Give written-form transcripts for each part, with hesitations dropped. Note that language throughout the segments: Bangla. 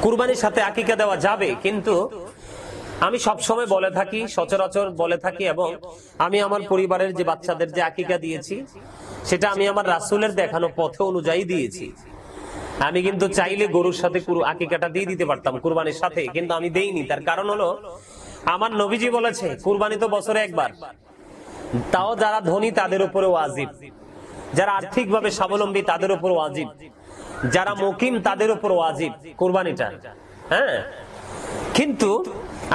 কুরবানির সাথে আকিকা দেওয়া যাবে, কিন্তু আমি সবসময় বলে থাকি, সচরাচর বলে থাকি, এবং আমি আমার পরিবারের যে বাচ্চাদের যে আকিকা দিয়েছি সেটা আমি আমার রাসূলের দেখানো পথ অনুযায়ী দিয়েছি। আমি কিন্তু চাইলে গরুর সাথে আকিকাটা দিয়ে দিতে পারতাম কুরবানির সাথে, কিন্তু আমি দেইনি। তার কারণ হলো আমার নবীজি বলেছে কুরবানি তো বছরে একবার, তাও যারা ধনী তাদের উপরে ওয়াজিব, যারা আর্থিকভাবে স্বাবলম্বী তাদের উপর ওয়াজিব, যারা মুকিম তাদের উপর ওয়াজিব কুরবানিটা। হ্যাঁ, কিন্তু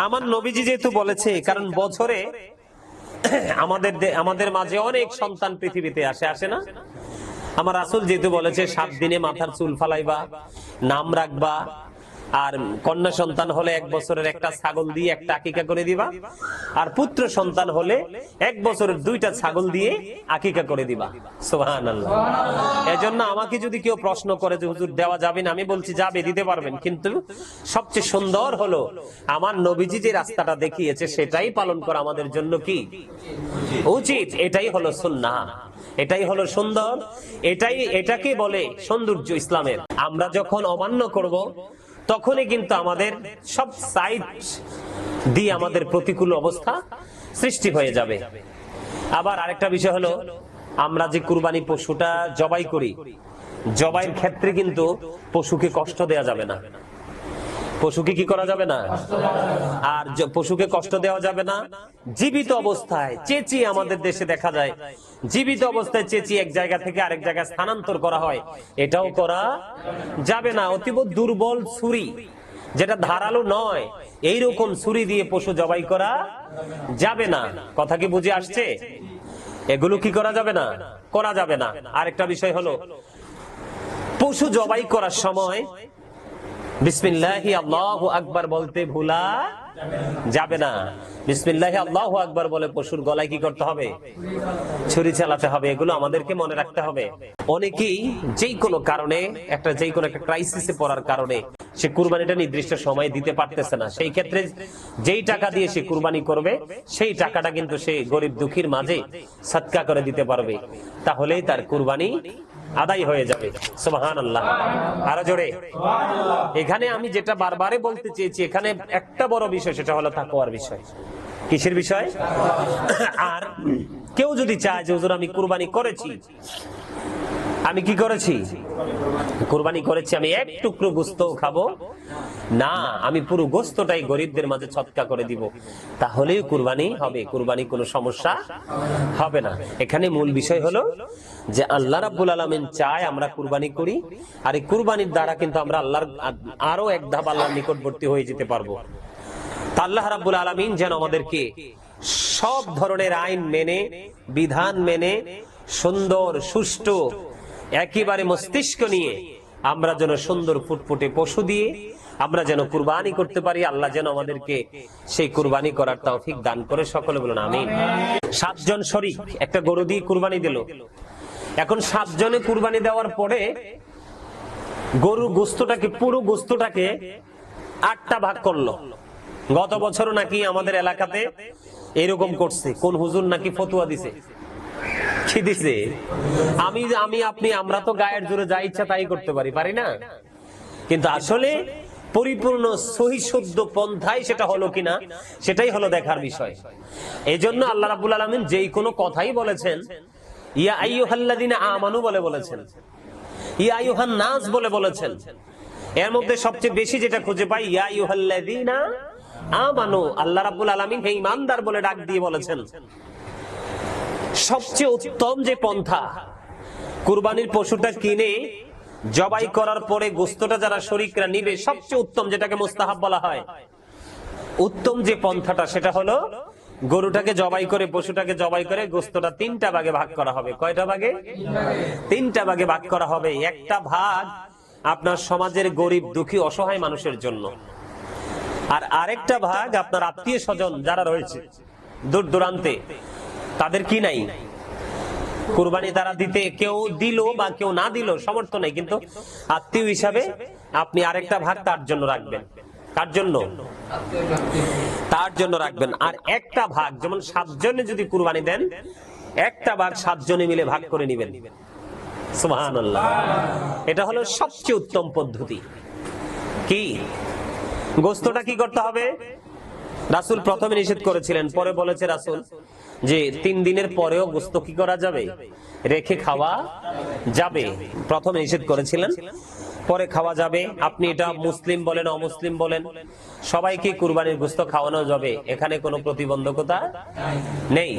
আমার নবীজি যেহেতু বলেছে, কারণ বছরে আমাদের মাঝে অনেক সন্তান পৃথিবীতে আসে না? আমার রাসূল যেহেতু বলেছে 7 দিনে মাথার চুল ফালাইবা, নাম রাখবা, আর কন্যা সন্তান হলে 1 বছরের একটা ছাগল দিয়ে একটা আকিকা করে দিবা, আর পুত্র সন্তান হলে 1 বছরের 2টা ছাগল দিয়ে আকিকা করে দিবা। সুবহানাল্লাহ। এজন্য আমাকে যদি কেউ প্রশ্ন করে যে হুজুর দেওয়া যাবে না, আমি বলছি যাবে, দিতে পারবেন, কিন্তু সবচেয়ে সুন্দর হলো আমার নবীজি যে রাস্তাটা দেখিয়েছে সেটাই পালন করা আমাদের জন্য কি উচিত। এটাই হলো সুন্নাহ, এটাই হলো সুন্দর, এটাকে বলে সৌন্দর্য ইসলামের। আমরা যখন অমান্য করব তখনই কিন্তু আমাদের সব সাইড দিয়ে আমাদের প্রতিকূল অবস্থা সৃষ্টি হয়ে যাবে। আবার আরেকটা বিষয় হলো, আমরা যে কুরবানি পশুটা জবাই করি, জবাইয়ের ক্ষেত্রে কিন্তু পশুকে কষ্ট দেওয়া যাবে না। পশুকে কি করা যাবে না? আর পশুকে কষ্ট দেওয়া যাবে না। জীবিত অবস্থায় চেঁচিয়ে, আমাদের দেশে দেখা যায় জীবিত অবস্থায় চেঁচিয়ে এক জায়গা থেকে আরেক জায়গায় স্থানান্তর করা হয়, এটাও করা যাবে না। অতীব দুর্বল ছুরি, যেটা ধারালো নয়, এইরকম ছুরি দিয়ে পশু জবাই করা যাবে না। কথা কি বুঝে আসছে? এগুলো কি করা যাবে না? করা যাবে না। আরেকটা বিষয় হলো, পশু জবাই করার সময় বিসমিল্লাহি আল্লাহু আকবার বলতে ভুলা যাবে না। বিসমিল্লাহি আল্লাহু আকবার বলে পশুর গলায় কি করতে হবে? ছুরি চালাতে হবে। এগুলো আমাদেরকে মনে রাখতে হবে। অনেকেই যেই কোনো কারণে একটা ক্রাইসিসে পড়ার কারণে সে কুরবানিটা নির্দিষ্ট সময় দিতে পারতেছে না, সেই ক্ষেত্রে যেই টাকা দিয়ে সে কুরবানি করবে সেই টাকাটা কিন্তু সে গরিব দুঃখীর মাঝে সদকা করে দিতে পারবে, তাহলেই তার কুরবানি আদায় হয়ে যাবে। সুবহানাল্লাহ। আরো জোরে। এখানে আমি যেটা বারবারে বলতে চেয়েছি, এখানে একটা বড় বিষয়, সেটা হলো তাকওয়ার বিষয়। কিসের বিষয়? আর কেউ যদি চায় যে হুজুর আমি কুরবানি করেছি, আমি কি করেছি? কুরবানি করেছি, আমি এক টুকরো গোশত খাবো না, আমি পুরো গোশতটাই গরিবদের মাঝে সদকা করে দিব, তাহলেই কুরবানি হবে, কুরবানি কোনো সমস্যা হবে না। এখানে মূল বিষয় হলো যে আল্লাহ রাব্বুল আলামিন চায় আমরা কুরবানি করি, আর এই কুরবানির দ্বারা কিন্তু আমরা আল্লাহর আরো এক ধাপ আল্লাহর নিকটবর্তী হয়ে যেতে পারবো। আল্লাহ রাব্বুল আলামিন যেন আমাদেরকে সব ধরনের আইন মেনে, বিধান মেনে, সুন্দর সুষ্ঠু একেবারে মস্তিষ্ক নিয়ে আমরা যেন সুন্দর ফুটফুটে পশু দিয়ে আমরা যেন কুরবানি করতে পারি। আল্লাহ যেন আমাদেরকে সেই কুরবানি করার তৌফিক দান করে। সকলে বলুন আমিন। 7 জন শরীক একটা গরু দিয়ে কুরবানি দিল। এখন 7 জনে কুরবানি দেওয়ার পরে গরুর গোশতটাকে, পুরো গোশতটাকে 8টা ভাগ করলো। গত বছরও নাকি আমাদের এলাকাতে এরকম করছে, কোন হুজুর নাকি ফতোয়া দিছে। কি দিছে? আপনি আমরা তো গায়ের জোরে যা ইচ্ছা তাই করতে পারি না? কিন্তু আসলে পরিপূর্ণ সহি শুদ্ধ পন্থায় সেটা হলো কিনা, সেটাই হলো দেখার বিষয়। এজন্য আল্লাহ রাব্বুল আলামিন যেই কোনো কথাই বলেছেন, ইয়া আইয়ুহাল্লাযিনা আমানু বলে বলেছেন, ইয়া আইয়ুহান নাস বলে বলেছেন। এর মধ্যে সবচেয়ে বেশি যেটা খুঁজে পাই ইয়া আইয়ুহাল্লাযিনা আমানু, আল্লাহ রাব্বুল আলামিন হে ঈমানদার বলে ডাক দিয়ে বলেছেন। সবচেয়ে উত্তম যে পন্থা, কুরবানির পশুটা কিনে জবাই করার পরে গোশতটা যারা শরীকরা নিবে, সবচেয়ে উত্তম, যেটাকে মুস্তাহাব বলা হয়, উত্তম যে পন্থাটা সেটা হলো গরুটাকে জবাই করে, পশুটাকে জবাই করে গোশতটা 3টা ভাগে ভাগ করা হবে। কয়টা ভাগে? 3টা ভাগে ভাগ করা হবে। একটা ভাগ আপনার সমাজের গরিব দুঃখী অসহায় মানুষের জন্য, আর আরেকটা ভাগ আপনার আত্মীয় স্বজন যারা রয়েছে দূর দূরান্তে, তাদের কি নাই কুরবানি তারা দিতে, কেউ দিল বা কেউ না দিল সমর্থ নেই, কিন্তু আত্মীয় হিসাবে আপনি আরেকটা ভাগ তার জন্য রাখবেন। কার জন্য? তার জন্য রাখবেন। আর একটা ভাগ, যেমন 7 জনে যদি কুরবানি দেন, একটা ভাগ 7 জনে মিলে ভাগ করে নেবেন। সুবহানাল্লাহ। এটা হলো সবচেয়ে উত্তম পদ্ধতি। কি গোস্তটা কি করতে হবে? রাসূল প্রথমে নিষেধ করেছিলেন, পরে বলেছে রাসূল যে 3 দিনের পরেও গোস্ত কি করা যাবে? রেখে খাওয়া যাবে। প্রথমে নিষেধ করেছিলেন, পরে খাওয়া যাবে। আপনি এটা মুসলিম বলেন অমুসলিম বলেন, সবাইকে কুরবানির গোস্ত খাওয়ানো যাবে, এখানে কোনো প্রতিবন্ধকতা নেই।